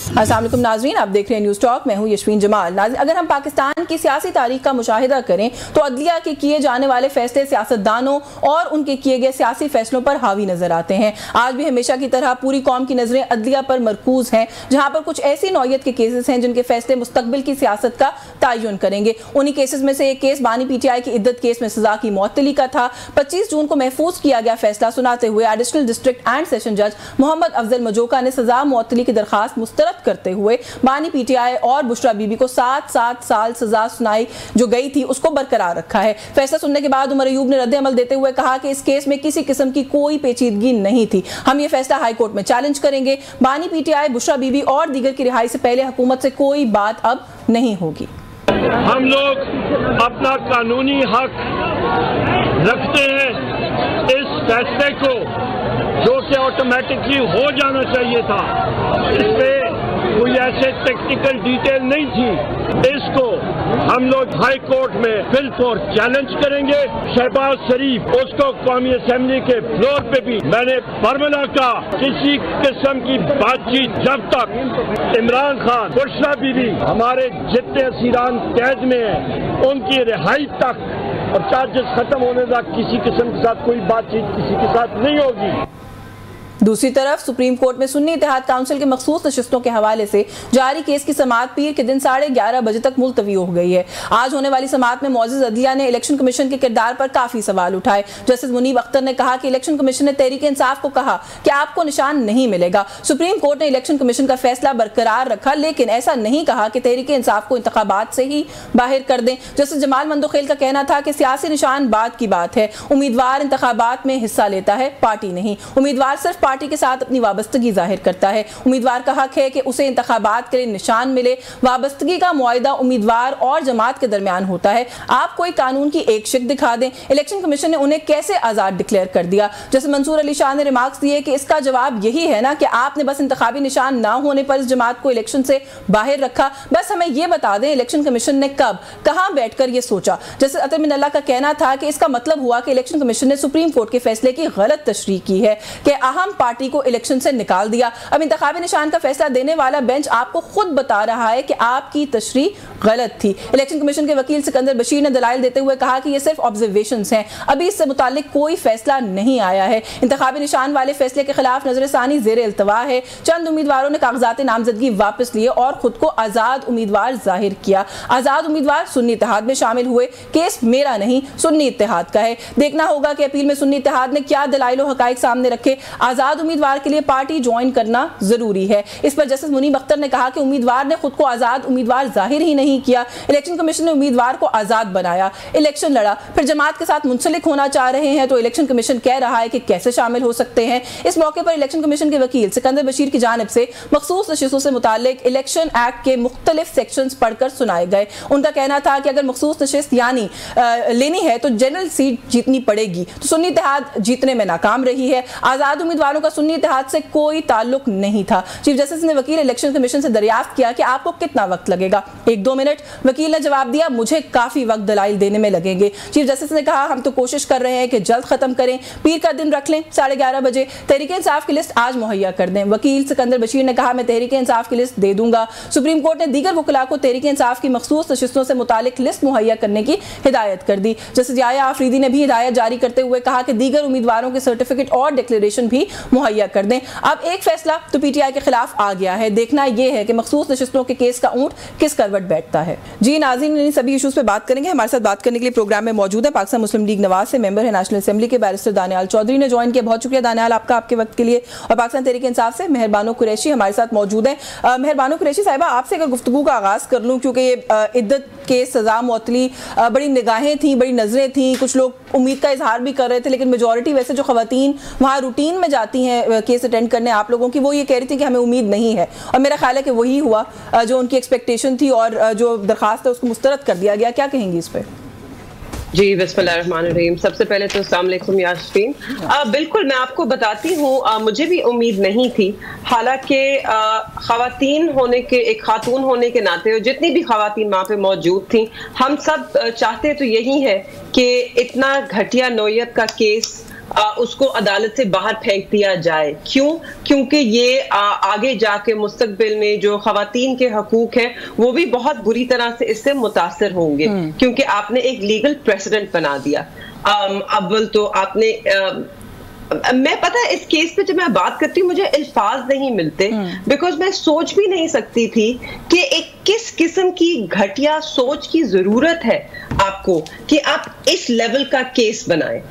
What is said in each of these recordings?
अस्सलाम वालेकुम नाज़रीन, आप देख रहे हैं न्यूज़ टॉक। मैं हूं यशवीन जमाल। अगर हम पाकिस्तान की सियासी तारीख का मुशाहिदा करें तो अदलिया के किए जाने वाले फैसले सियासतदानों और उनके किए गए सियासी फैसलों पर हावी नजर आते हैं। आज भी हमेशा की तरह पूरी कौम की नजरें अदलिया पर मरकूज हैं, जहां पर कुछ ऐसी नौयत के केसेस हैं जिनके फैसले मुस्तकबिल की सियासत का तयन करेंगे। उन्हीं केसेस में से एक केस बानी पीटीआई की इद्दत केस में सजा की मुअत्तली का था। 25 जून को महफूज किया गया फैसला सुनाते हुए एडिशनल डिस्ट्रिक्ट एंड सेशन जज मोहम्मद अफजल मजोका ने सजा मुअत्तली की दरखास्त मुस्तरद करते हुए बानी पीटीआई और बुशरा बीबी को 7-7 साल सजा सुनाई जो गई थी उसको बरकरार रखा है। फैसला सुनने के बाद उमर अयूब ने रद्द अमल देते हुए कहा कि इस केस में किसी किस्म की कोई पेचीदगी नहीं थी। हम ये फैसला हाई कोर्ट में चैलेंज करेंगे। बानी पीटीआई, बुशरा बीबी और दीगर की रिहाई से पहले हुकूमत से कोई बात अब नहीं होगी। हम लोग अपना कानूनी हक रखते हैं। इस फैसले को जो कि ऑटोमेटिकली हो जाना चाहिए था, इसमें कोई ऐसे टेक्निकल डिटेल नहीं थी, इसको हम लोग हाई कोर्ट में फिल फॉर चैलेंज करेंगे। शहबाज शरीफ उसको कौमी असेंबली के फ्लोर पे भी मैंने फॉर्मूला का किसी किस्म की बातचीत जब तक इमरान खान, बुशरा बीबी, हमारे जितने असीरान कैद में हैं उनकी रिहाई तक और चार्जेस खत्म होने तक किसी किस्म के साथ कोई बातचीत किसी के साथ नहीं होगी। दूसरी तरफ सुप्रीम कोर्ट में सुन्नी इत्तेहाद काउंसिल के मखसूस नशिस्तों के हवाले से जारी केस की समाअत पीर के दिन 11:30 बजे तक मुलतवी हो गई है। आज होने वाली समाअत में मौजूद अदलिया ने इलेक्शन कमीशन के किरदार पर काफी सवाल उठाए। जस्टिस मुनीब अख्तर ने कहा कि इलेक्शन कमीशन ने तहरीक इंसाफ को कहा कि आपको निशान नहीं मिलेगा। सुप्रीम कोर्ट ने इलेक्शन कमीशन का फैसला बरकरार रखा, लेकिन ऐसा नहीं कहा कि तहरीक इंसाफ को इंतखाबात से ही बाहर कर दें। जस्टिस जमाल मंदोखेल का कहना था कि सियासी निशान बाद की बात है, उम्मीदवार इंतखाबात में हिस्सा लेता है, पार्टी नहीं। उम्मीदवार सिर्फ पार्टी के साथ अपनी वाबस्तगी जाहिर करता है। उम्मीदवार का हक है कि उसे इंतखाबात के लिए निशान मिले। वाबस्तगी का मुआहदा उम्मीदवार और जमात के दरमियान होता है। आप कोई कानून की एक शिक दिखा दें। इलेक्शन कमीशन ने उन्हें कैसे आजाद डिक्लेयर कर दिया? जैसे मंसूर अली शाह ने रिमार्क्स दिए कि इसका जवाब यही है ना कि आपने बस इंतखाबी निशान ना होने पर इस जमात को इलेक्शन से बाहर रखा। बस हमें यह बता दें इलेक्शन कमीशन ने कब कहां बैठकर यह सोचा। जैसे अतर मिनल्ला का कहना था कि इसका मतलब हुआ कि इलेक्शन कमीशन ने सुप्रीम कोर्ट के फैसले की गलत तशरीह की है कि अहम पार्टी को इलेक्शन से निकाल दिया। अब इंतखाबी निशान का फैसला देने वाला बेंच आपको खुद बता रहा है कि आपकी तशरीह गलत थी। इलेक्शन कमीशन के वकील सिकंदर बशीर ने दलाइल देते हुए कहा कि ये सिर्फ ऑब्जर्वेशंस हैं, अभी इससे मुताल्लिक कोई फैसला नहीं आया है। इंतखाबी निशान वाले फैसले के खिलाफ नजरसानी ज़ेर इल्तवा है। चंद उम्मीदवारों ने कागजात नामजदगी वापस लिए और खुद को आजाद उम्मीदवार जाहिर किया। आजाद उम्मीदवार सुन्नी इत्तेहाद में शामिल हुए। केस मेरा नहीं, सुन्नी इत्तेहाद का है। देखना होगा कि अपील में सुन्नी इत्तेहाद ने क्या दलाइल और हकाइक सामने रखे। आजाद उम्मीदवार के लिए पार्टी ज्वाइन करना जरूरी है। इस पर जस्टिस मुनीब अख्तर ने कहा कि उम्मीदवार ने खुद को आजाद उम्मीदवार जाहिर ही नहीं किया। इलेक्शन कमीशन ने उम्मीदवार को आजाद बनाया, इलेक्शन लड़ा, फिर जमात के साथ मुंसलिक होना चाह रहे हैं तो इलेक्शन कमीशन कह रहा है कि कैसे शामिल हो सकते हैं। इस मौके पर इलेक्शन कमीशन के वकील सिकंदर बशीर की जानिब से मखसूस नशिस्तों से मुतालिक इलेक्शन एक्ट के मुख्तलिफ सेक्शंस पढ़कर सुनाए गए। उनका कहना था कि अगर मखसूस नशिस्त यानी लेनी है तो जनरल सीट जीतनी पड़ेगी, तो सुन्नी इत्तेहाद जीतने में नाकाम रही है। आजाद उम्मीदवारों का सुन्नी इत्तेहाद से कोई ताल्लुक नहीं था। चीफ जस्टिस ने वकील इलेक्शन कमीशन से दरियाफ्त किया कि आपको कितना वक्त लगेगा। 1-2 मिनट। वकील ने जवाब दिया मुझे काफी वक्त दलाइल देने में लगेंगे। चीफ जस्टिस ने कहा हम तो कोशिश कर रहे हैं कि जल्द खत्म करें, पीर का दिन रख लें 11:30 बजे, तहरीक इंसाफ की लिस्ट आज मुहैया कर दें। वकील सिकंदर बशीर ने कहा मैं तहरीक इंसाफ की लिस्ट दे दूंगा। सुप्रीम कोर्ट ने दीगर वकला को तहरीक इंसाफ की मखसूस नशिस्तों से मुतालिक लिस्ट मुहैया करने की हिदायत कर दी। जस्टिस याया आफरीदी ने भी हिदायत जारी करते हुए कहा कि दीगर उम्मीदवारों के सर्टिफिकेट और डिक्लेरेशन भी मुहैया कर दें। अब एक फैसला तो पीटीआई के खिलाफ आ गया है, देखना यह है कि मखसूस नशिस्तों के केस का ऊंट किस करवट बैठता है। जी नाज़रीन, इन सभी इशूज़ पे बात करेंगे। हमारे साथ बात करने के लिए प्रोग्राम में मौजूद है पाकिस्तान मुस्लिम लीग नवाज से मेंबर है नेशनल असेंबली के बैरिस्टर दानियाल चौधरी ने ज्वाइन किया। बहुत शुक्रिया दानियाल आपका आपके वक्त के लिए। और पाकिस्तान तहरीक इंसाफ से मेहरबानो कुरैशी हमारे साथ मौजूद है। मेहरबानो कुरैशी साहिबा, आपसे अगर गुफ्तगू का आगाज कर लूँ, क्योंकि ये इद्दत के सजा मुअत्तली बड़ी निगाहें थी, बड़ी नजरें थी, कुछ लोग उम्मीद का इजहार भी कर रहे थे, लेकिन मेजॉरिटी वैसे जो खवातीन वहाँ रूटीन में जाती हैं केस अटेंड करने आप लोगों की, वो ये कह रही थी कि हमें उम्मीद नहीं है। और मेरा ख्याल है कि वही हुआ जो उनकी एक्सपेक्टेशन थी और जो दरखास्त है उसको मुस्तरद कर दिया गया। क्या कहेंगी इस पर? जी बिस्मिल्लाहिर्रहमानिर्रहीम। सबसे पहले तो अस्सलाम वालेकुम यास्मीन। बिल्कुल मैं आपको बताती हूँ, मुझे भी उम्मीद नहीं थी। हालांकि खवातीन होने के, एक खातून होने के नाते और जितनी भी खवातीन वहाँ पे मौजूद थी, हम सब चाहते तो यही है कि इतना घटिया नौयत का केस उसको अदालत से बाहर फेंक दिया जाए। क्यों? क्योंकि ये आगे जाके मुस्तकबिल में जो खवातीन के हकूक हैं वो भी बहुत बुरी तरह से इससे मुतासर होंगे, क्योंकि आपने एक लीगल प्रेसिडेंट बना दिया। अव्वल तो आपने मैं पता है इस केस पे जब मैं बात करती हूँ मुझे अल्फाज नहीं मिलते, बिकॉज मैं सोच भी नहीं सकती थी कि एक किस किस्म की घटिया सोच की जरूरत है आपको कि आप इस लेवल का केस बनाएं।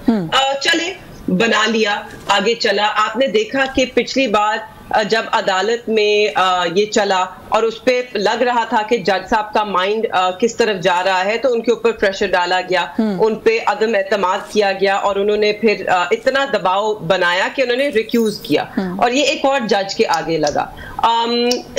चले बना लिया, आगे चला। आपने देखा कि पिछली बार जब अदालत में ये चला और उस पे लग रहा था कि जज साहब का माइंड किस तरफ जा रहा है, तो उनके ऊपर प्रेशर डाला गया, उन पे अदम एतमाद किया गया और उन्होंने फिर इतना दबाव बनाया कि उन्होंने रिक्यूज किया और ये एक और जज के आगे लगा।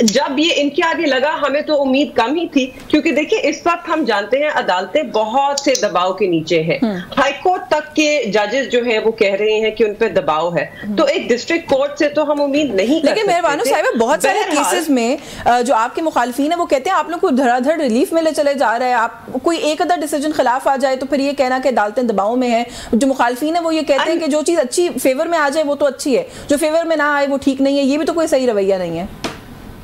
जब ये इनके आगे लगा हमें तो उम्मीद कम ही थी, क्योंकि देखिए इस वक्त हम जानते हैं अदालतें बहुत से दबाव के नीचे हैं। हाई कोर्ट तक के जजेस जो है वो कह रहे हैं कि उन पर दबाव है, तो एक डिस्ट्रिक्ट कोर्ट से तो हम उम्मीद नहीं। लेकिन मेहरबानो साहिबा बहुत सारे केसेस में जो आपके मुखालिफिन है वो कहते हैं आप लोग को धड़ाधड़ रिलीफ मिले चले जा रहा है, आप कोई एक अदर डिसीजन खिलाफ आ जाए तो फिर ये कहना कि अदालतें दबाव में है। जो मुखालिफिन है वो ये कहते हैं कि जो चीज अच्छी फेवर में आ जाए वो तो अच्छी है, जो फेवर में ना आए वो ठीक नहीं है। ये भी तो कोई सही रवैया नहीं है।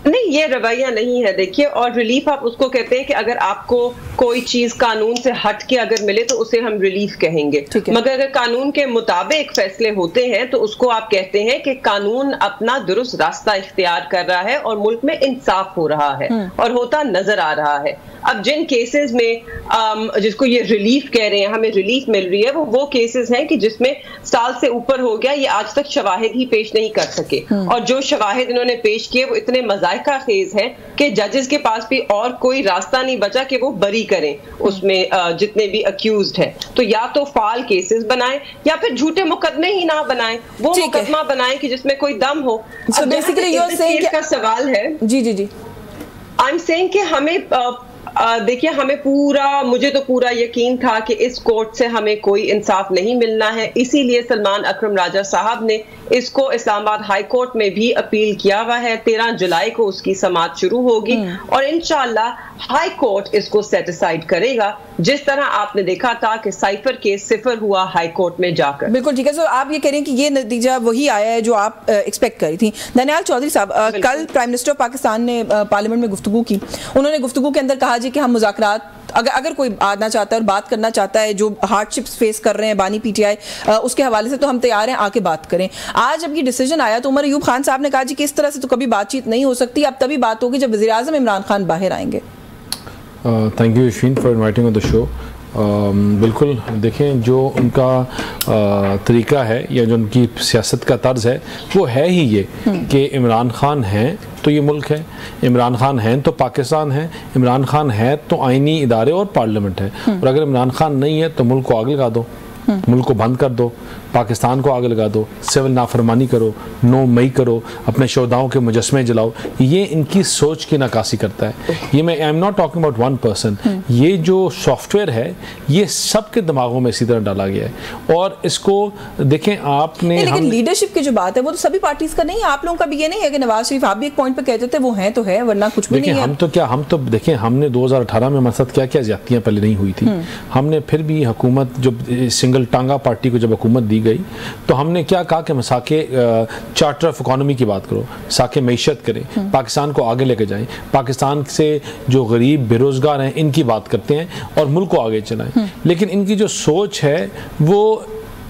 नहीं, ये रवैया नहीं है। देखिए, और रिलीफ आप उसको कहते हैं कि अगर आपको कोई चीज कानून से हट के अगर मिले तो उसे हम रिलीफ कहेंगे, मगर अगर कानून के मुताबिक फैसले होते हैं तो उसको आप कहते हैं कि कानून अपना दुरुस्त रास्ता इख्तियार कर रहा है और मुल्क में इंसाफ हो रहा है और होता नजर आ रहा है। अब जिन केसेस में जिसको ये रिलीफ कह रहे हैं, हमें रिलीफ मिल रही है, वो केसेस हैं कि जिसमें साल से ऊपर हो गया, ये आज तक शवाहिद ही पेश नहीं कर सके और जो शवाहिद इन्होंने पेश किए वो इतने मजायका खेज हैं कि जजेस के पास भी और कोई रास्ता नहीं बचा कि वो बरी करें उसमें जितने भी अक्यूज्ड हैं। तो या तो फाल केसेस बनाएं या फिर झूठे मुकदमे ही ना बनाएं, वो मुकदमा बनाएं कि जिसमें कोई दम हो। So basically you're saying का सवाल है, जी आई एम सेइंग कि हमें देखिए मुझे तो पूरा यकीन था कि इस कोर्ट से हमें कोई इंसाफ नहीं मिलना है, इसीलिए सलमान अकरम राजा साहब ने इसको इस्लामाबाद हाई कोर्ट में भी अपील किया हुआ है। 13 जुलाई को उसकी समाअत शुरू होगी और इंशाअल्लाह हाई कोर्ट इसको सेटिसाइड करेगा, जिस तरह आपने देखा था कि साइफर केस सिफर हुआ हाई कोर्ट में जाकर। बिल्कुल ठीक है। सो आप ये कह रहे हैं कि ये नतीजा वही आया है जो आप एक्सपेक्ट करी थी। दनियाल चौधरी साहब, कल प्राइम मिनिस्टर ऑफ पाकिस्तान ने पार्लियामेंट में गुफ्तगू की। उन्होंने गुफ्तगू के अंदर कहा जी कि हम मुज़ाकरात अगर कोई आना चाहता है और बात करना चाहता है, जो हार्डशिप्स फेस कर रहे हैं बानी पीटीआई, उसके हवाले से तो हम तैयार हैं, आके बात करें। आज जब ये डिसीजन आया तो उमर अयूब खान साहब ने कहा जी कि इस तरह से तो कभी बातचीत नहीं हो सकती, अब तभी बात होगी जब वज़ीर आज़म इमरान खान बाहर आएंगे। Thank you Yasheen for inviting on the show. बिल्कुल देखें, जो उनका तरीका है या जो उनकी सियासत का तर्ज है वो है ही ये कि इमरान खान हैं तो ये मुल्क है, इमरान खान हैं तो पाकिस्तान है, इमरान खान है तो आईनी इदारे और पार्लियामेंट है, और अगर इमरान खान नहीं है तो मुल्क को आग लगा दो, मुल्क को बंद कर दो, पाकिस्तान को आग लगा दो, सिविल नाफरमानी करो, 9 मई करो, अपने शोधाओं के मुजस्मे जलाओ। ये इनकी सोच की नकासी करता है। ये मैं I am not talking about one person, ये जो सॉफ्टवेयर है ये सबके दिमागों में इसी तरह डाला गया है। और इसको देखें आपने, लेकिन लीडरशिप की जो बात है वो तो सभी पार्टीज का नहीं है, आप लोगों का भी ये नहीं है कि नवाज शरीफ, आप भी एक पॉइंट पे कहते थे वो हैं तो है वरना कुछ भी नहीं है। हम तो देखें, हमने 2018 में हमारे साथ क्या क्या ज्यादतियां पहले नहीं हुई थी। हमने फिर भी हुकूमत, जब सिंगल टांगा पार्टी को जब हुकूमत दी गई तो हमने क्या कहा कि साके चार्टर ऑफ इकोनॉमी की बात करो, साके मईशत करें, पाकिस्तान को आगे लेके जाएं, पाकिस्तान से जो गरीब बेरोजगार हैं इनकी बात करते हैं और मुल्क को आगे चलाएं। लेकिन इनकी जो सोच है वो,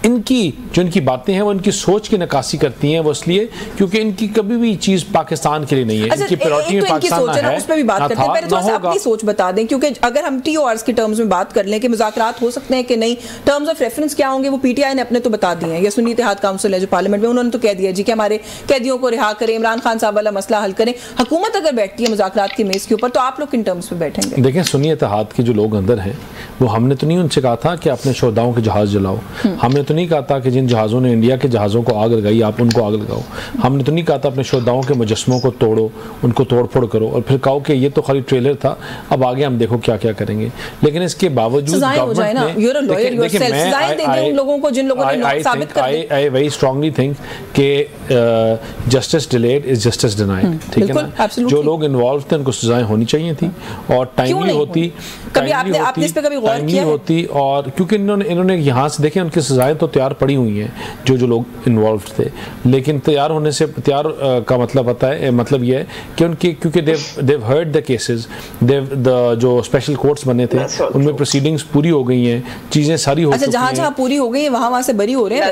इनकी जो इनकी बातें हैं वो इनकी सोच की नकासी करती हैं, वो इसलिए क्योंकि इनकी कभी भी चीज पाकिस्तान के लिए नहीं है। इनकी प्रायोरिटी में पाकिस्तान है, उस पे भी बात करते हैं। पहले थोड़ा सा अपनी सोच बता दें, क्योंकि अगर हम टीओआरस के टर्म्स में बात कर लें कि मुज़ाकरात हो सकते हैं कि नहीं, टर्म्स ऑफ रेफरेंस क्या होंगे, वो पीटीआई ने अपने तो बता दिए हैं। या सुन्नी इत्तेहाद काउंसिल है जो पार्लियामेंट में, उन्होंने तो कह दिया जी कि हमारे कैदियों को रिहा करें, इमरान खान साहब वाला मसला हल करें। हुकूमत अगर बैठती है मुज़ाकरात की मेज के ऊपर तो आप लोग किन टर्म्स पे बैठेंगे? देखें, सुन्नी इत्तेहाद के जो लोग अंदर हैं वो, हमने तो नहीं उनसे कहा था कि अपने शोधाओं के जहाज जलाओ, हमने तो नहीं कहा था कि जिन जहाज़ों ने इंडिया के जहाज़ों को आग लगाई आप उनको आग लगाओ, हमने तो नहीं कहा था अपने शोधाओं के मुजस्मों को तोड़ो, उनको तोड़ फोड़ करो और फिर कहो कि ये तो खाली ट्रेलर था, अब आगे हम देखो क्या क्या करेंगे। लेकिन इसके बावजूद आई वेरी स्ट्रांगली थिंक कि justice delayed is justice denied. ठीक है ना, जो लोग इन्वॉल्व थे उनको सजाएं होनी चाहिए थी और टाइमली होती, कभी आपने इस पे कभी गौर किया होती, और क्योंकि इन्होंने यहाँ से देखें उनकी सजाएं तो तो तैयार पड़ी हुई हैं जो लोग इन्वॉल्व थे, लेकिन तैयार होने से का मतलब पता है, मतलब ये है कि उनके क्योंकि देव हर्ड द केसेस, जो स्पेशल कोर्ट्स बने थे उनमें प्रोसीडिंग्स पूरी हो गई हैं, चीजें सारी हो चुकी हैं। जहां पूरी हो गई है वहां से बरी हो रहे हैं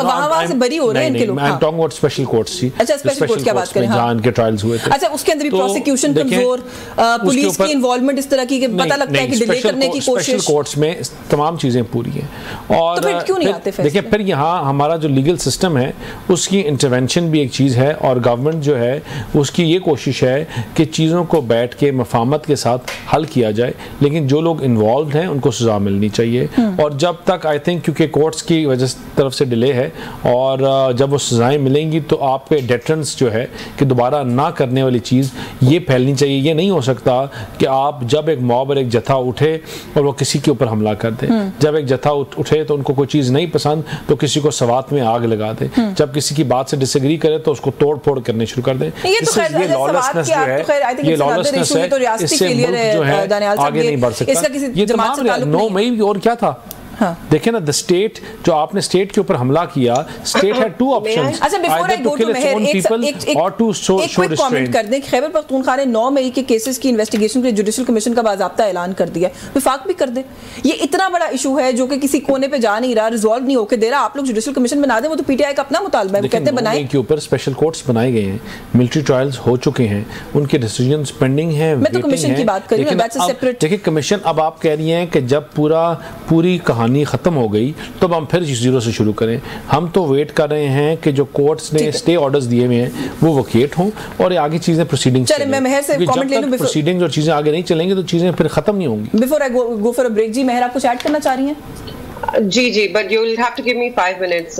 वहां से बरी हो रहे हैं इनके लोग। I am talking about special courts जी। अच्छा, स्पेशल कोर्ट्स क्या बात करें, जहां इनके ट्रायल्स हुए थे। अच्छा, उसके अंदर भी प्रोसिक्यूशन कमजोर, पुलिस की इन्वॉल्वमेंट इस तरह की कि पता लगता है कि डिले करने की कोशिश। स्पेशल कोर्ट्स में तमाम चीजें पूरी हैं और तो फिर क्यों नहीं आते फैसले? देखिए, फिर यहाँ हमारा जो लीगल सिस्टम है उसकी इंटरवेंशन भी एक चीज़ है और गवर्नमेंट जो है उसकी ये कोशिश है कि चीज़ों को बैठ के मफाहमत के साथ हल किया जाए, लेकिन जो लोग इन्वॉल्व हैं उनको सजा मिलनी चाहिए। और जब तक आई थिंक क्योंकि कोर्ट्स की वजह तरफ से डिले है और जब वो सजाएं मिलेंगी तो आप पे डेटरेंस जो है कि दोबारा ना करने वाली चीज़ ये फैलनी चाहिए। ये नहीं हो सकता कि आप जब एक मॉब और एक जत्था उठे और वो किसी के ऊपर हमला कर दे, जब एक जत्था उठे तो उनको कोई चीज़ नहीं पसंद तो किसी को सवात में आग लगा दे, जब किसी की बात से डिसएग्री करे तो उसको तोड़ फोड़ करने शुरू कर दे। ये लॉलेसनेस जो है, ये लॉलेसनेस है, इससे मुल्क जो है आगे नहीं बढ़ सकता। ये तमाम 9 मई और क्या था। हाँ। देखिए ना, द स्टेट जो आपने स्टेट के ऊपर हमला किया, स्टेट हैड टू ऑप्शंस, अच्छा बिफोर आई गो टू मेहर और टू शो कमेंट कर दें। खैबर पख्तूनख्वा ने 9 मई के केसेस की इन्वेस्टिगेशन के लिए जुडिशल कमीशन का बाज़ाब्ता ऐलान कर दिया, विफाक भी कर दे। ये इतना बड़ा इशू है जो कि किसी कोने पे जा नहीं रहा, रिजॉल्व नहीं होकर दे रहा। आप लोग जुडिशल कमीशन बना दें, वो तो पीटीआई का अपना मुतालबा है, कहते हैं बनाएं। के ऊपर स्पेशल कोर्ट्स बनाए गए हैं, मिलिट्री ट्रायल्स हो चुके हैं, उनके डिसीजंस पेंडिंग हैं। मैं तो कमीशन की बात कर रही हूं, दैट्स अ सेपरेट। देखिए कमीशन, अब आप कह रही हैं कि जब पूरी कहानी खत्म हो गई तो हम फिर जीरो से शुरू करें। हम तो वेट कर रहे हैं कि जो कोर्ट्स ने स्टे ऑर्डर्स दिए हुए हैं वो वकेट हों और आगे चीजें प्रोसीडिंग्स चलें। मैं मेहर से कमेंट ले लूं। प्रोसीडिंग्स और चीजें आगे नहीं चलेंगी तो चीजें फिर खत्म नहीं होंगी। Before I go for a break, जी मेहर आप कुछ ऐड करना चाह रही हैं? जी, but you will have to give me 5 minutes.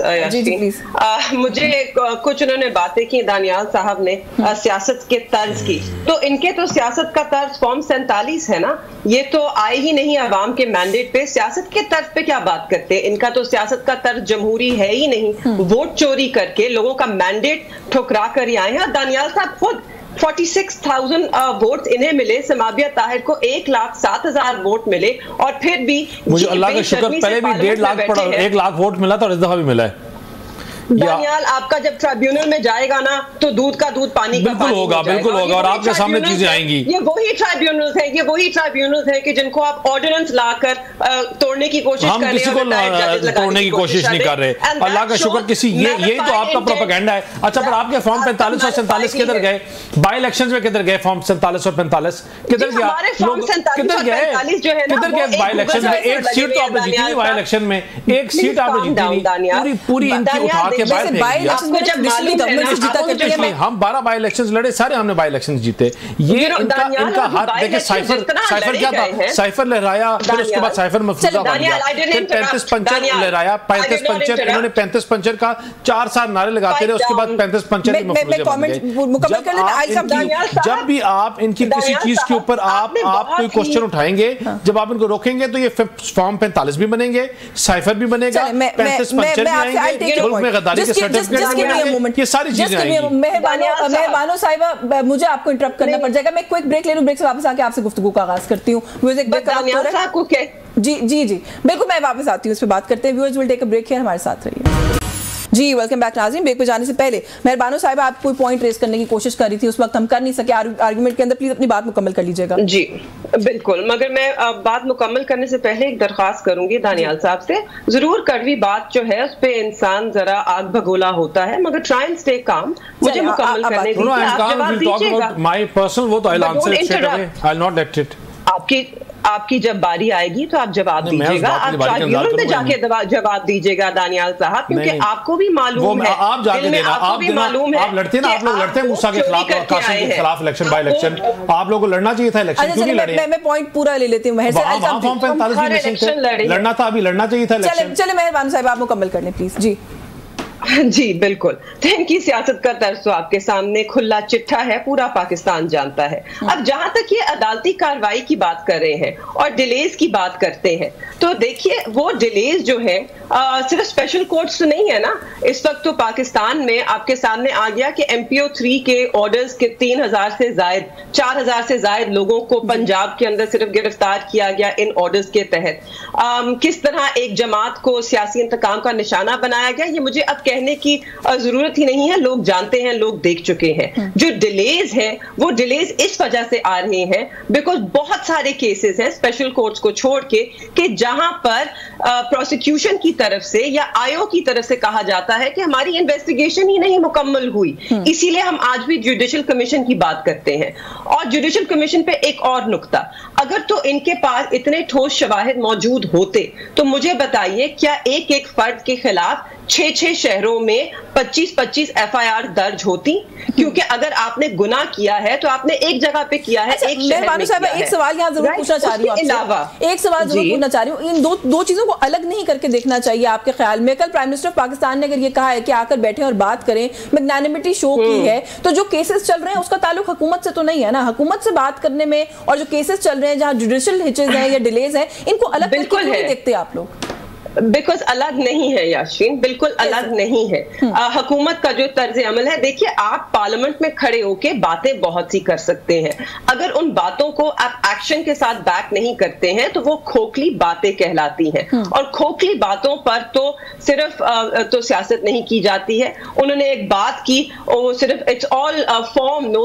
मुझे कुछ उन्होंने बातें की दानियाल साहब ने सियासत के तर्ज की, तो इनके तो सियासत का तर्ज फॉर्म 47 है ना, ये तो आए ही नहीं अवाम के मैंडेट पे, सियासत के तर्ज पे क्या बात करते हैं। इनका तो सियासत का तर्ज जमहूरी है ही नहीं, वोट चोरी करके लोगों का मैंडेट ठुकरा कर ही आए हैं। दानियाल साहब खुद 46,000 वोट इन्हें मिले, समाबिया ताहिर को 1,07,000 वोट मिले और फिर भी मुझे अल्लाह का शुक्र पहले भी 1.5 लाख पड़ा, 1 लाख वोट मिला था और इस दफा भी मिला है। दानियाल आपका जब ट्राइब्यूनल में जाएगा ना तो दूध का दूध पानी का पानी होगा, बिल्कुल होगा और आपके सामने चीजें आएंगी। ये वही ट्राइब्यूनल्स हैं, ये वही ट्राइब्यूनल्स हैं कि जिनको आप ऑर्डिनेंस लाकर तोड़ने की कोशिश कर रहे हैं। हम किसी को तोड़ने की कोशिश नहीं कर रहे, अल्लाह का शुक्र किसी यही तो आपका प्रोपेगेंडा है। अच्छा, पर आपके फॉर्म 45 और 47 किधर गए? बाई इलेक्शंस में किधर गए फॉर्म 47 और 45? किधर गया? किधर गए बाई इलेक्शन में? एक सीट तो आपने जीती नहीं बाई इलेक्शन में, एक सीट आपने जीती नहीं, पूरी इनकी उठा के हम 12 बाई इलेक्शंस लड़े, सारे हमने बाई इलेक्शंस जीते। ये इनका हाथ देखिए, साइफर क्या था, साइफर लहराया, फिर उसके बाद साइफर मफरूजा बन गया, फिर 35 पंचर लहराया, 35 पंचर, इन्होंने 35 पंचर का 4 साल नारे लगाते रहे, उसके बाद 35 पंचर की मफरूजे बन गए। जब भी आप इनकी किसी चीज के ऊपर आप कोई क्वेश्चन उठाएंगे, जब आप इनको रोकेंगे तो ये फॉर्म 45 भी बनेंगे, साइफर भी बनेगा, 35 पंचर भी आएंगे, मुल्क में गद्दारी के सर्टिफिकेट, ये सारी चीजें आएंगी। मेहरबानो साहिबा, मुझे आपको इंटरप्ट करना पड़ जाएगा, मैं क्विक ब्रेक ले लूं, ब्रेक से वापस आके आपसे गुफ्तगू का आगाज करती हूँ। म्यूजिक ब्रेक जी बिल्कुल, मैं वापस आती हूँ, इस पे बात करते हैं। Viewers will take a break here, हमारे साथ रहिए। जी वेलकम बैक नाज़रीन। ब्रेक पे जाने से पहले मेहरबानो साहिब, आप कोई पॉइंट रेस करने की कोशिश कर रही थी, उस वक्त हम कर नहीं सके आर्गुमेंट के अंदर, प्लीज अपनी बात मुकम्मल कर लीजिएगा। जी बिल्कुल, मगर मैं बात मुकम्मल करने से पहले एक दरख्वास्त करूंगी दानियाल साहब से। जरूर कड़वी बात जो है उस पे इंसान जरा आग भगोला होता है, मगर ट्राई एंड स्टे काम। मुझे मुकम्मल करने दीजिए, आपकी जब बारी आएगी तो आप जवाब दीजिएगा, आप ट्राइब्यूनल में जाके जवाब दीजिएगा दानियाल साहब, क्योंकि आपको भी मालूम है, आप जाके देना, आप लड़ते ना, आप लोग लड़ते हैं मूसा के खिलाफ, कासिम के खिलाफ इलेक्शन बाय इलेक्शन, आप लोगों को लड़ना चाहिए था इलेक्शन, क्यों नहीं लड़े? मैं पॉइंट पूरा ले लेती हूं, लड़ना था, अभी लड़ना चाहिए था इलेक्शन। चले मेहरबान साहब, आप मुकम्मल कर लें प्लीज। जी जी बिल्कुल, तो इनकी सियासत का तर्ज तो आपके सामने खुला चिट्ठा है, पूरा पाकिस्तान जानता है। अब जहां तक ये अदालती कार्रवाई की बात कर रहे हैं और डिलेज की बात करते हैं, तो देखिए वो डिलेज जो है सिर्फ स्पेशल कोर्ट्स तो नहीं है ना। इस वक्त तो पाकिस्तान में आपके सामने आ गया कि MPO 3 के ऑर्डर्स के 3000 से जायद 4000 से जायद लोगों को पंजाब के अंदर सिर्फ गिरफ्तार किया गया इन ऑर्डर्स के तहत। किस तरह एक जमात को सियासी इंतकाम का निशाना बनाया गया, ये मुझे अब कहने की जरूरत ही नहीं है, लोग जानते हैं, लोग देख चुके हैं। जो डिलेज है वो डिलेज इस वजह से आ रहे हैं बिकॉज बहुत सारे केसेस हैं स्पेशल कोर्ट्स को छोड़ के कि जहां पर प्रोसिक्यूशन की तरफ से या आयोग की तरफ से कहा जाता है कि हमारी इन्वेस्टिगेशन ही नहीं मुकम्मल हुई, इसीलिए हम आज भी जुडिशल कमीशन की बात करते हैं। और जुडिशल कमीशन पे एक और नुक्ता, अगर तो इनके पास इतने ठोस शवाहिद मौजूद होते तो मुझे बताइए क्या एक एक फर्द के खिलाफ 6 शहरों में 25 FIR दर्ज होती? क्योंकि अगर आपने गुनाह किया है तो आपने एक जगह पे किया है, एक शहर में किया है। एक सवाल यहाँ जरूर पूछना चाह रही हूँ आपसे, एक सवाल जरूर पूछना चाह रही हूँ, इन दो चीजों को अलग नहीं करके देखना चाहिए आपके ख्याल में? कल प्राइम मिनिस्टर ऑफ पाकिस्तान ने अगर ये कहा है कि आकर बैठे और बात करें, मैग्नानिमिटी शो की है, तो जो केसेस चल रहे हैं उसका ताल्लुक हुकूमत से तो नहीं है ना? हुकूमत से बात करने में और जो केसेस चल रहे हैं जहाँ जुडिशियल हिचेज हैं या डिलेज हैं, इनको अलग करके नहीं देखते आप लोग? बिकॉज अलग नहीं है याशीन, बिल्कुल अलग नहीं है। हुकूमत का जो तर्ज अमल है, देखिए आप पार्लियामेंट में खड़े होके बातें बहुत सी कर सकते हैं, अगर उन बातों को आप एक्शन के साथ बैक नहीं करते हैं तो वो खोखली बातें कहलाती हैं। और खोखली बातों पर तो सिर्फ तो सियासत नहीं की जाती है। उन्होंने एक बात की, वो सिर्फ इट्स ऑल फॉर्म नो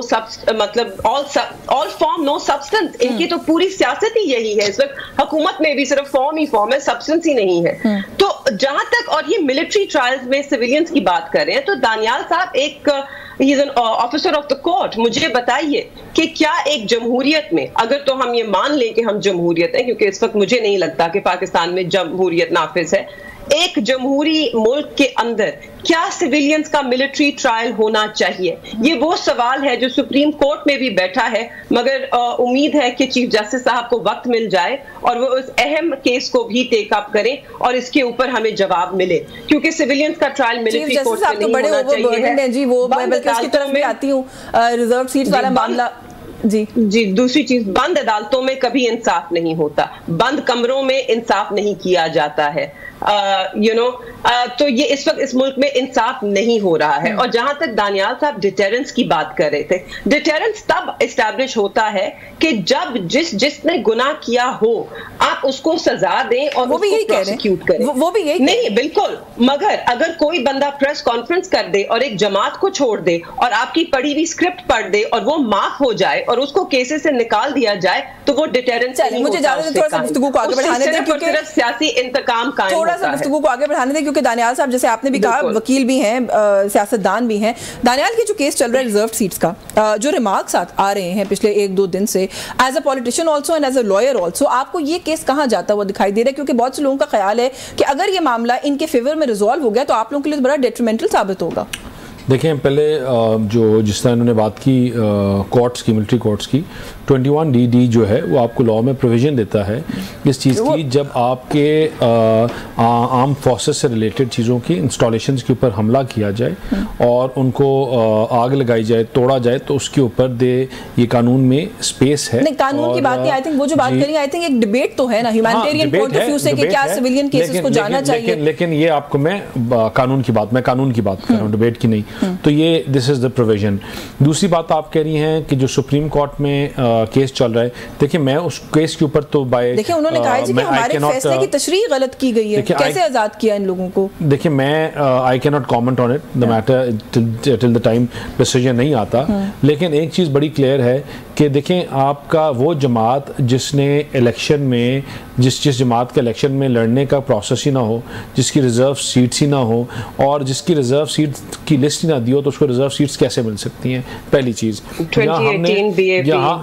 मतलब ऑल फॉर्म नो सब्सटेंस, इनकी तो पूरी सियासत ही यही है इस वक्त। हुकूमत में भी सिर्फ फॉर्म ही फॉर्म है, सब्सटेंस ही नहीं है। तो जहां तक और ये मिलिट्री ट्रायल्स में सिविलियंस की बात कर रहे हैं, तो दानियाल साहब एक he is an officer of the court, मुझे बताइए कि क्या एक जमहूरियत में, अगर तो हम ये मान लें कि हम जमहूरियत हैं, क्योंकि इस वक्त मुझे नहीं लगता कि पाकिस्तान में जमहूरियत नाफिज है, एक जमहूरी मुल्क के अंदर क्या सिविलियंस का मिलिट्री ट्रायल होना चाहिए? ये वो सवाल है जो सुप्रीम कोर्ट में भी बैठा है, मगर उम्मीद है कि चीफ जस्टिस साहब को वक्त मिल जाए और वो उस अहम केस को भी टेक अप करें और इसके ऊपर हमें जवाब मिले, क्योंकि सिविलियंस का ट्रायल मिलिट्री कोर्ट में नहीं होना चाहिए। जी, वो मैं बल्कि उसकी तरफ भी आती हूँ, रिजर्व सीट्स वाला मामला। जी, दूसरी चीज, बंद अदालतों में कभी इंसाफ नहीं होता, बंद कमरों में इंसाफ नहीं किया जाता है। तो ये इस वक्त इस मुल्क में इंसाफ नहीं हो रहा है। और जहां तक दानियाल साहब डिटेरेंस की बात कर रहे थे, डिटेरेंस तब एस्टैब्लिश होता है कि जब जिसने गुनाह किया हो आप उसको सजा दें और वो भी यही प्रोसिक्यूट करें। वो भी यही नहीं, बिल्कुल, मगर अगर कोई बंदा प्रेस कॉन्फ्रेंस कर दे और एक जमात को छोड़ दे और आपकी पढ़ी हुई स्क्रिप्ट पढ़ दे और वो माफ हो जाए और उसको केसेस से निकाल दिया जाए तो वो डिटेरेंस नहीं होता। मुझे थोड़ा सा गुफ्तगू को आगे बढ़ाने दें, क्योंकि सिर्फ सियासी इंतकाम कायम थोड़ा सा गुफ्तगू को आगे बढ़ाने दें, क्योंकि दानियाल साहब जैसे आपने भी कहा वकील भी हैं, सियासतदान भी हैं। दानियाल की जो केस चल रहा है रिजर्व सीट्स का, जो रिमार्क्स आ रहे हैं पिछले 1-2 दिन से, as a politician also and as a lawyer also, आपको ये केस कहाँ जाता हुआ दिखाई दे रहा है? क्योंकि बहुत से लोगों का ख्याल है कि अगर ये मामला इनके फेवर में रिजॉल्व हो गया तो आप लोगों के लिए बड़ा डेट्रीमेंटल साबित होगा। देखें, पहले जो जिस तरह इन्होंने बात की कोर्ट्स की, मिलिट्री कोर्ट्स की, 21D जो है वो आपको लॉ में प्रोविजन देता है इस चीज़ की, जब आपके आर्म फोर्सेस से रिलेटेड चीज़ों की इंस्टॉलेशंस के ऊपर हमला किया जाए और उनको आग लगाई जाए, तोड़ा जाए, तो उसके ऊपर ये कानून में स्पेस है। नहीं, कानून की बात नहीं, आई थिंक वो जो बात करी, आई थिंक एक डिबेट तो है ना ह्यूमैनिटेरियन पॉइंट ऑफ व्यू से कि क्या सिविलियन केसेस को जाना चाहिए। लेकिन ये आपको मैं कानून की बात कर रहा हूँ, डिबेट की नहीं। तो ये दिस इज द प्रोविजन। दूसरी बात आप कह रही हैं कि जो सुप्रीम कोर्ट में केस चल रहा है, देखिए मैं उस केस के ऊपर तो देखिए उन्होंने कहा है कि हमारे फैसले की तशरीह गलत की गई है, कैसे आजाद किया इन लोगों को? देखिए मैं I can not comment on it the matter till the time decision नहीं आता, लेकिन एक चीज़ बड़ी क्लियर है कि देखें आपका वो जमात जिसने इलेक्शन में जिस जमात के इलेक्शन में लड़ने का प्रोसेस ही ना हो, जिसकी रिजर्व सीट्स ही ना हो और जिसकी रिजर्व सीट की लिस्ट ही ना दी हो, तो उसको रिजर्व सीट्स कैसे मिल सकती हैं? पहली चीज़।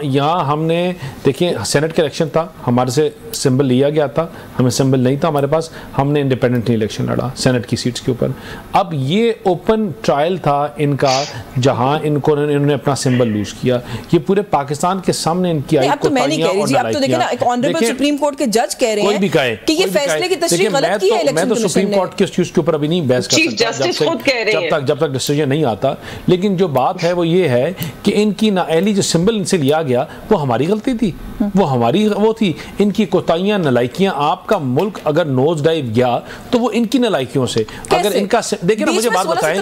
यहाँ हमने देखिए सेनेट का इलेक्शन था, हमारे से सिंबल लिया गया था, हमें सिंबल नहीं था हमारे पास, हमने इंडिपेंडेंटली इलेक्शन लड़ा सेनेट की सीट्स के ऊपर। अब ये ओपन ट्रायल था इनका, जहाँ इन्होंने अपना सिंबल लूज किया। ये पूरे पाकिस्तान के सामने इनकी आई कोताहियां और अब तो देखिए ना, एक ऑनरेबल सुप्रीम कोर्ट के जज कह रहे हैं कि ये फैसले की तशरीह गलत की है इलेक्शन कमीशन ने। मैं तो सुप्रीम कोर्ट के इस चीज के ऊपर अभी नहीं बहस कर सकता जब तक डिसीजन नहीं आता। लेकिन जो बात है वो ये है कि इनकी नाअहली जो सिंबल इनसे लिया गया वो हमारी गलती थी, वो हमारी वो थी, इनकी कोताहियां नलायकियां। आपका मुल्क अगर नोज डाइव गया तो वो इनकी नलायकियों से। अगर इनका देखिए ना, मुझे बात बताएं,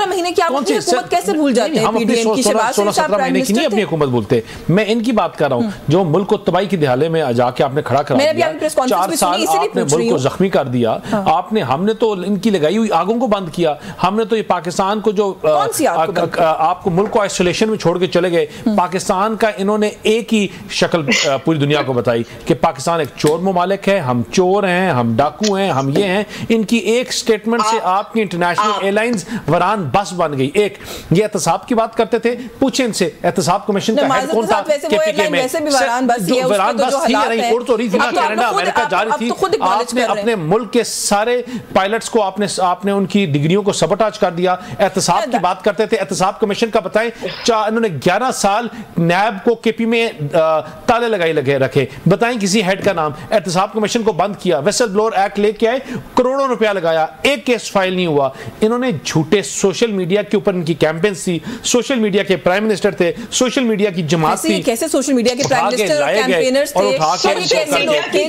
कैसे भूल जाते हैं? हम अपनी 16-17 महीने की नहीं अपनी हुकूमत भूलते। मैं इनकी बात कर रहा हूँ जो मुल्क को तबाही की दिहाले में जाके आपने खड़ा करा दिया, 4 साल आपने मुल्क को जख्मी कर दिया। आपने हमने तो इनकी लगाई हुई आगों को बंद किया। हमने तो ये पाकिस्तान को जो आपको मुल्क को आइसोलेशन में छोड़ के चले गए। पाकिस्तान का इन्होंने एक ही शक्ल पूरी दुनिया को बताई कि पाकिस्तान एक चोर मुमालिक है, हम चोर हैं, हम डाकू हैं, हम ये हैं। इनकी एक स्टेटमेंट से आपकी इंटरनेशनल एयरलाइंस वरान बस बन गई। एक ये एहतसाब की बात करते थे, पूछे इनसे एहतसाब कमीशन का हेड कौन था केपीके में? वरान बस थी या नहीं, उड़ तो रही थी ना, कनाडा अमेरिका जा रही थी। आपने अपने मुल्क के सारे पायलट्स को आपने उनकी डिग्रियों को सबटाज कर दिया। एहतसाब की बात करते थे, एहतसाब कमीशन का बताएं, इन्होंने 11 साल नैब को केपी में ताले लगाए लगे रखे। बताएं किसी हेड का नाम। एहतसाब कमीशन को बंद किया, वेसल ब्लोअर एक्ट लेके आए, करोड़ों रुपया लगाया, एक केस फाइल नहीं हुआ। इन्होंने झूठे सोशल मीडिया के ऊपर इनकी कैंपेन थी, सोशल मीडिया के प्राइम मिनिस्टर थे, सोशल मीडिया की जमात थी। कैसे सोशल मीडिया के प्राइम मिनिस्टर और कैंपेनर्स थे? और उठा के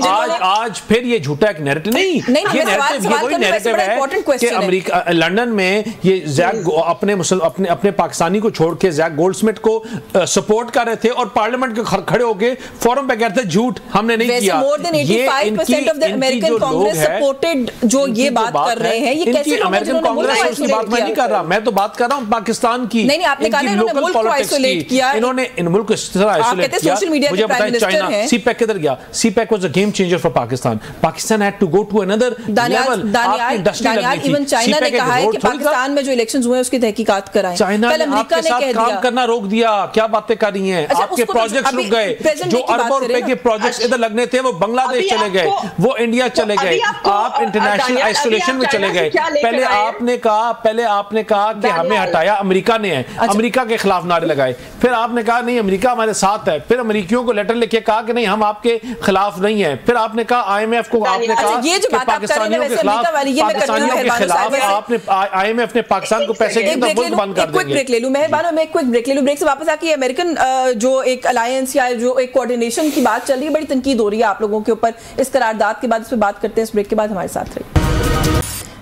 आज फिर ये झूठा एक नैरेटिव नहीं, ये नैरेटिव ये वही नैरेटिव है कि अमेरिका लंदन में ये जैक अपने पाकिस्तानी को छोड़ के जैक गोल्डस्मिथ को सपोर्ट कर रहे थे और पार्लियामेंट के खड़े होके फोरम पे कहते झूठ हमने नहीं किया। More than 85% of the American Congress supported जो ये बात कर रहे हैं, ये कैसे अमेरिकन कांग्रेस की बात मैं नहीं कर रहा, मैं तो बात कर रहा हूं पाकिस्तान की। नहीं आपने कहा इन्होंने मुल्क को आइसोलेट किया, इन्होंने इन मुल्क को इस तरह आइसोलेट किया। मुझे बताएं चाइना सीपैक किधर गया? CPEC was a game changer for Pakistan. Pakistan had to go to another level. Daniyal even China ने कहा है कि पाकिस्तान में जो इलेक्शंस हुए उसकी तहकीकात कराएं। चाइना ने आपके साथ काम करना रोक दिया। क्या बातें कर रही हैं? आपके प्रोजेक्ट्स रुक गए। जो अरबों रुपए के प्रोजेक्ट्स इधर लगने थे वो बांग्लादेश चले गए, वो इंडिया चले गए, आप इंटरनेशनल आइसोलेशन में चले गए। पहले आपने कहा कि हमें हटाया अमेरिका ने है, अमेरिका के खिलाफ नारे लगाए। फिर आपने कहा नहीं अमेरिका हमारे साथ है। फिर अमेरिकियों को लेटर लिख के कहा कि नहीं हम आपके खिलाफ नहीं है। फिर आपने कहा आईएमएफ को आपने कहा कि पाकिस्तानियों के खिलाफ आपने आईएमएफ ने पाकिस्तान को पैसे दिए तो मुल्क बंद कर देंगे। ब्रेक ले लूं मेहरबान, मैं एक क्विक ब्रेक ले लूं। ब्रेक से वापस आके अमेरिकन जो एक अलायंस या जो एक कोऑर्डिनेशन की बात चल रही है, बड़ी तनकीद हो रही है आप लोगों के ऊपर इस करारदाद के बाद। इस पर बात करते हैं इस ब्रेक के बाद। हमारे साथ रहिए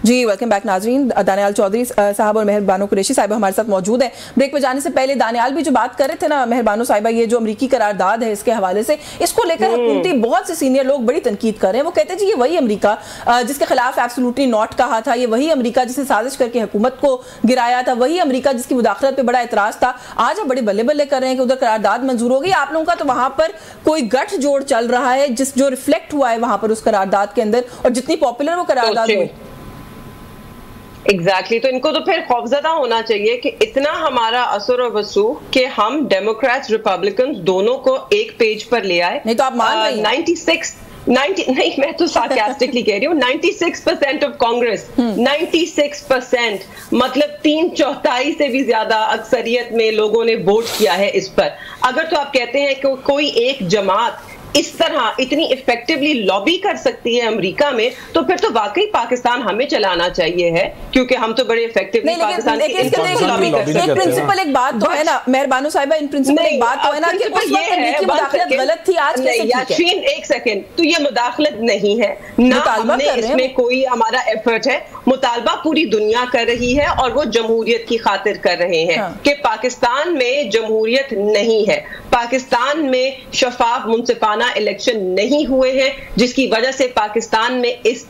जी। वेलकम बैक नाजरीन। दानियाल चौधरी साहब और मेहरबानो कुरैशी साहिबा हमारे साथ मौजूद हैं। ब्रेक पे जाने से पहले दानियाल भी जो बात कर रहे थे ना मेहरबानो साहिबा, ये जो अमरीकी करारदाद है इसके हवाले से, इसको लेकर हुकूमती बहुत से सीनियर लोग बड़ी तनकीद कर रहे हैं। वो कहते हैं जी ये वही अमरीका जिसके खिलाफ एब्सोल्युटली नॉट कहा था, ये वही अमरीका जिसने साजिश करके हुकूमत को गिराया था, वही अमरीका जिसकी मुदाखलत पे बड़ा एतराज था। आज आप बड़े बल्ले बल्ले कर रहे हैं कि उधर करारदाद मंजूर हो गई। आप लोगों का तो वहां पर कोई गठ जोड़ चल रहा है जिस जो रिफ्लेक्ट हुआ है वहां पर उस करारदाद के अंदर, और जितनी पॉपुलर वो करारदाद हुई। एग्जैक्टली तो इनको तो फिर खौफजदा होना चाहिए कि इतना हमारा असर और वसूख कि हम डेमोक्रेट्स रिपब्लिकन दोनों को एक पेज पर ले आए। नहीं तो आप मान रही हैं 90 नहीं, मैं तो सार्कास्टिकली कह रही हूँ। 96% ऑफ कांग्रेस, 96% मतलब 3/4 से भी ज्यादा अक्सरियत में लोगों ने वोट किया है इस पर। अगर तो आप कहते हैं कि कोई एक जमात इस तरह इतनी इफेक्टिवली लॉबी कर सकती है अमेरिका में, तो फिर तो वाकई पाकिस्तान हमें चलाना चाहिए है, क्योंकि हम तो बड़े इफेक्टिवली पाकिस्तान की लॉबी कर सकते हैं। एक प्रिंसिपल एक बात तो है ना मेहरबानो साहिबा, इन प्रिंसिपल एक बात तो है ना कि उस वक्त अमेरिकी मुदाखलत गलत थी, आज कैसे ठीक है? याशीन एक सेकंड, तो ये मुदाखलत नहीं है ना, हमने इसमें कोई हमारा एफर्ट है। मुतालबा पूरी दुनिया कर रही है और वो जमहूरियत की खातिर कर रहे हैं कि पाकिस्तान में जमहूरियत नहीं है, पाकिस्तान में शफाफ मुनसिफाना इलेक्शन नहीं हुए हैं, जिसकी वजह से पाकिस्तान में इस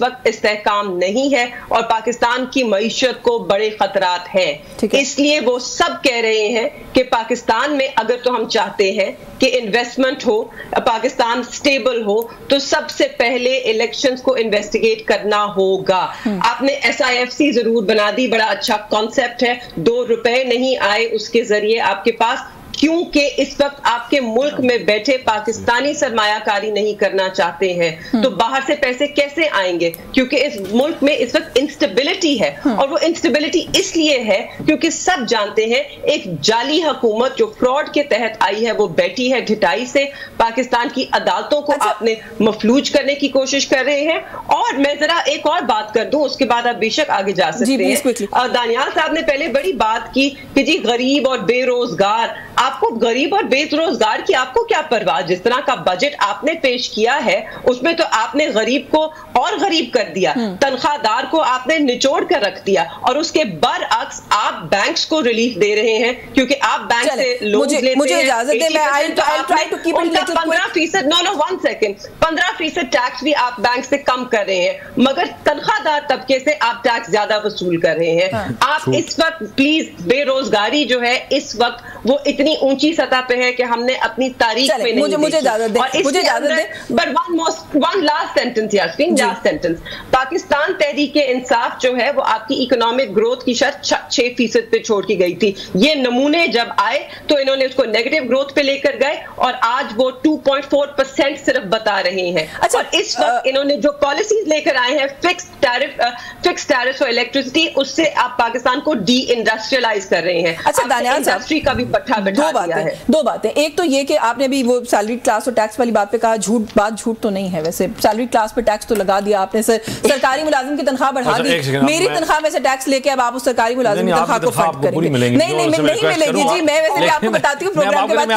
वक्त इस्तेहकाम नहीं है और पाकिस्तान की मईशत को बड़े खतरात हैं। इसलिए वो सब कह रहे हैं कि पाकिस्तान में अगर तो हम चाहते हैं कि इन्वेस्टमेंट हो, पाकिस्तान स्टेबल हो, तो सबसे पहले इलेक्शंस को इन्वेस्टिगेट करना होगा। आपने SIFC जरूर बना दी, बड़ा अच्छा कॉन्सेप्ट है, 2 रुपए नहीं आए उसके जरिए आपके पास क्योंकि इस वक्त आपके मुल्क में बैठे पाकिस्तानी सरमायाकारी नहीं करना चाहते हैं, तो बाहर से पैसे कैसे आएंगे? क्योंकि इस मुल्क में इस वक्त इंस्टेबिलिटी है, और वो इंस्टेबिलिटी इसलिए है क्योंकि सब जानते हैं एक जाली हुकूमत जो फ्रॉड के तहत आई है वो बैठी है ढिठाई से, पाकिस्तान की अदालतों को आपने मफलूज करने की कोशिश कर रहे हैं। और मैं जरा एक और बात कर दूं, उसके बाद आप बेशक आगे जा सकते हैं। दानियाल साहब ने पहले बड़ी बात की कि जी गरीब और बेरोजगार, आपको गरीब और बेरोजगार की आपको क्या परवाह? जिस तरह का बजट आपने पेश किया है उसमें तो आपने गरीब को और गरीब कर दिया, तनख्वाहदार को आपने निचोड़ कर रख दिया, और उसके बरअक्स आप बैंक्स को रिलीफ दे रहे हैं क्योंकि आप बैंक से लोन लेते हैं। मुझे इजाजत दें, मैं I try to keep it little 15% no 1 second 15% tax भी आप बैंक से कम कर रहे हैं, मगर तनख्वाहदार तबके से आप टैक्स ज्यादा वसूल कर रहे हैं। आप इस वक्त प्लीज, बेरोजगारी जो है इस वक्त वो इतनी ऊंची सतह पे है कि हमने अपनी तारीख में नहीं देखी। मुझे इजाजत दें, but one last sentence Yasmeen, last sentence. Pakistan Tehreek Insaf जो है वो आपकी इकोनॉमिक ग्रोथ की शर्त 6% पे छोड़ की गई थी। ये नमूने जब आए तो इन्होंने उसको नेगेटिव ग्रोथ पे लेकर गए और आज वो 2.4% सिर्फ बता रहे हैं। अच्छा, और इस वक्त इन्होंने जो पॉलिसीज लेकर आए हैं फिक्स टैरिफ फॉर इलेक्ट्रिसिटी, उससे आप पाकिस्तान को डी इंडस्ट्रियलाइज कर रहे हैं। अच्छा दानियाल साहब, इंडस्ट्री का भी पट्टा बैठा दिया है। दो बातें, एक तो ये कि आपने भी वो सैलरी क्लास और टैक्स वाली बात पे कहा, झूठ तो नहीं है, वैसे सैलरी क्लास पे टैक्स तो लगा दिया आपने। सरकारी मुलाजिम की तनख्वाह बढ़ा दी, मेरी तनख्वाह में से टैक्स लेके अब आप उस सरकारी मुलाजिम की तनख्वाह को फंड करेंगे? नहीं मिलेगी जी, मैं वैसे भी आपको बताती हूँ प्रोग्राम के बाद मैं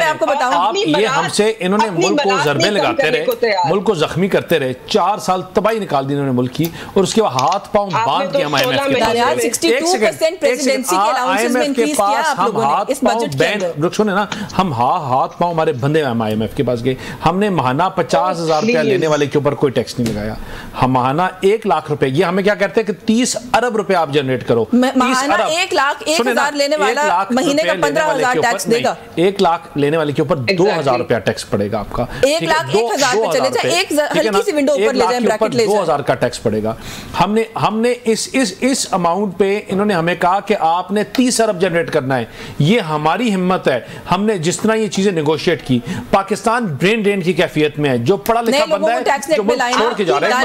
आपको बताऊं। ये हमसे इन्होंने मुल्क को ज़रबे लगाते रहे, मुल्क को जख्मी करते रहे, 4 साल तबाही निकाल दी इन्होंने मुल्क की, और उसके बाद हाथ पांव बांध के हम IMF के पास 62% प्रेसिडेंसी के अलाउंसेस में इंक्रीज किया आप लोगों ने इस बजट के अंदर। सुने ना, हम हाथ पांव हमारे बंधे हम IMF के पास गए, हमने महाना 50,000 रुपया लेने वाले के ऊपर कोई टैक्स नहीं लगाया। हम महाना 1 लाख रुपए, ये हमें क्या कहते हैं कि 30 अरब रुपए आप जनरेट करो। महाना 1,01,000 लेने वाला महीने का 15,000 टैक्स देगा। 1 लाख लेने वाले के ऊपर 2,000 रुपया टैक्स पड़ेगा आपका। 1,01,000 पे चले जाए, एक हल्की सी विंडो ऊपर ले जाए, ब्रैकेट ले जाए, 2,000 का टैक्स पड़ेगा। हमने इस अमाउंट पे इन्होंने हमें कहा कि आपने 30 अरब जनरेट करना है। ये हमारी हिम्मत है, हमने जिस तरह ये चीजें नेगोशिएट की। पाकिस्तान ब्रेन ड्रेन की कैफियत में है, जो पढ़ा लिखा बंदा है जो छोड़ के जा रहा है,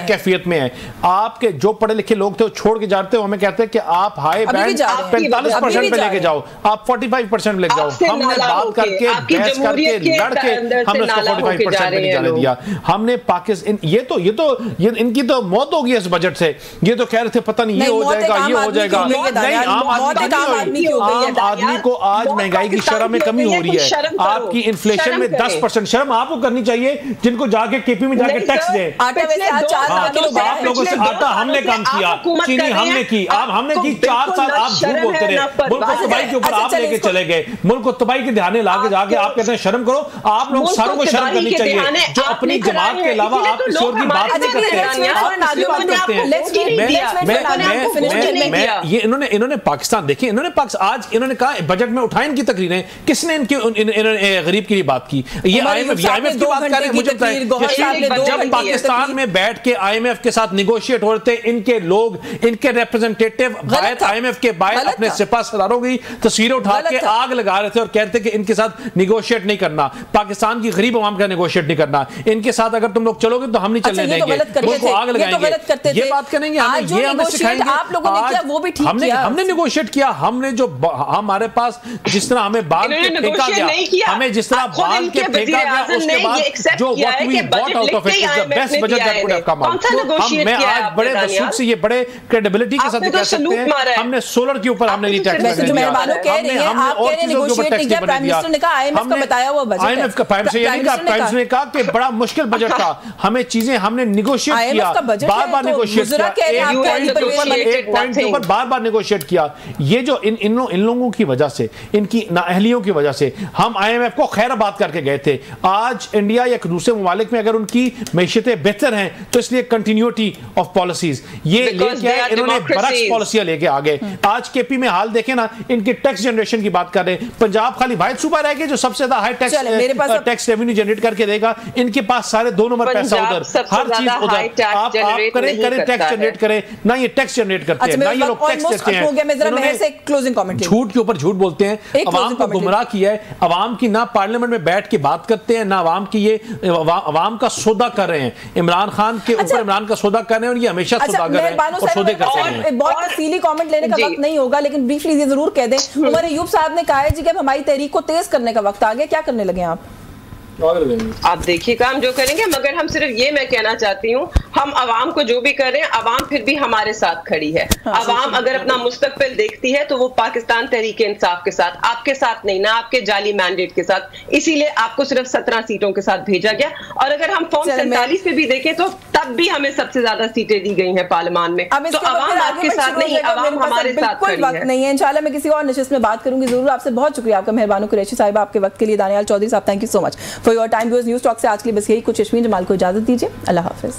कैफियत में है। आपके जो पढ़े लिखे लोग थे वो छोड़ के जाते हो, हमें कहते हैं कि आप हाई बैंड 45% पे लेके जाओ, आप 45% लेके जाओ। हमने बात करके बहस करके लड़के हमने उसको 45% पे जाने दिया। हमने पाकिस्तान ये इनकी तो मौत होगी इस बजट से। ये तो कह रहे थे पता नहीं ये हो जाएगा, ये हो जाएगा। नहीं, आम आदमी को आज महंगाई की शरह में कमी हो रही है। आपकी इन्फ्लेशन में 10% शर्म आपको करनी चाहिए, जिनको जाके केपी में जाके टैक्स दे। आप लोगों से आटा हमने काम किया, चीनी हमने की, हमने की 4 साल। आप झूठ बोलते रहे, मुल्क को तबाही के ऊपर आप लेके चले गए, मुल्क को तबाही के ध्यान लाके जाके आप कहते हैं शर्म करो। आप लोग सारों को शर्म करनी चाहिए जो अपनी जमात के अलावा आप किसी और की बात नहीं करते हैं। ये इन्होंने पाकिस्तान देखिए, आज इन्होंने कहा बजट में उठाए इनकी तकरीरें, किसने इनके गरीब के लिए बात की? ये IMF की बात कर रहे हैं। मुझे जब पाकिस्तान में बैठ के IMF के साथ निगोशिएट हो रहे थे, इनके लोग, इनके रिप्रेजेंटेटिव IMF के बाहर अपने सिपा सलारों की तस्वीरें उठा के आग लगा रहे थे और कहते थे कि इनके साथ निगोशिएट नहीं करना, पाकिस्तान की गरीब अवाम का निगोशिएट नहीं करना, इनके साथ अगर तुम लोग चलोगे तो हम नहीं चलने देंगे, मुल्क को आग लगाएंगे। ये बात करेंगे, ये हमें सिखाएंगे। आप लोगों ने किया वो भी ठीक किया, हमने निगोशिएट किया, हमने जो हमारे पास जिस तरह हमें बांध के फेंका गया, हमें जिस तरह बांध के फेंका गया, उसके बाद जो what we bought out of it is the best budget that could have come out. मैं आज बड़े वसूख से, ये बड़े क्रेडिबिलिटी के साथ कह सकते हैं, हमने सोलर के ऊपर हमने नहीं टैक्स लगाया, हमने और चीजों के ऊपर टैक्स नहीं बना दिया। IMF का बताया हुआ बजट, IMF का प्राइम ने कहा कि बड़ा मुश्किल बजट था, हमें चीजें हमने निगोशिएट किया, बार-बार निगोशिएट किया, एक पॉइंट के ऊपर बार-बार निगोशिएट किया। ये जो इन लोगों की वजह से, इनकी नाअहलियों की वजह से हम IMF को खैराबाद करके गए थे। आज इंडिया या दूसरे ममालिक में अगर उनकी मैशियतें बेहतर हैं तो इसलिए कंटिन्यूटी ऑफ पॉलिसीज ये लेके इन्होंने बरक्स पॉलिसियां लेके आ गए। आज केपी में हाल देखें ना, इनकी टैक्स जनरेशन की बात कर रहे हैं, पंजाब खाली वाहिद सूबा रह गया जो सबसे ज्यादा हाई टैक्स रेवेन्यू जनरेट करके देगा। इनके पास सारे 2 नंबर पैसा उधर, हर चीज उधर। आप करें टैक्स जनरेट करें ना, ये टैक्स जनरेट करते हैं, ना ये लोग टैक्स देते हैं। झूठ के ऊपर झूठ बोलते हैं, अवाम को गुमराह किया है। अवाम की ना पार्लियामेंट में बैठ के बात करते हैं, ना अवाम की ये अवाम का सौदा कर रहे हैं। इमरान खान के ऊपर इमरान का सौदा कर रहे हैं और ये हमेशा सौदागर हैं और सौदे करते हैं। बहुत तफसीली कमेंट लेने का वक्त नहीं होगा, लेकिन ब्रीफली ये जरूर कह दें, उमर अय्यूब साहब ने कहा है जी कि हमारी तहरीक को तेज करने का वक्त आ गया, क्या करने लगे आप? आप देखिए काम जो करेंगे, मगर हम सिर्फ ये मैं कहना चाहती हूँ, हम अवाम को जो भी कर रहे हैं, अवाम फिर भी हमारे साथ खड़ी है। अवाम अगर अपना मुस्तकबिल देखती है तो वो पाकिस्तान तहरीक इंसाफ के साथ, आपके साथ नहीं, ना आपके जाली मैंडेट के साथ। इसीलिए आपको सिर्फ 17 सीटों के साथ भेजा गया। और अगर हम फॉर्म 47 पे भी देखें तो तब भी हमें सबसे ज्यादा सीटें दी गई हैं पार्लियामान में। तो अवाम आपके साथ नहीं, अवाम हमारे साथ खड़ी है। नहीं है, इंशाल्लाह मैं किसी और नशिस्त में बात करूंगी जरूर। आपसे बहुत शुक्रिया आपका, मेहरबान कुरैशी साहिब, आपके वक्त के लिए। दानियाल चौधरी साहब, thank you so much for your time. News talk से आज के लिए बस यही कुछ। यशमीन जमाल को इजाजत दीजिए, अल्लाह हाफिज।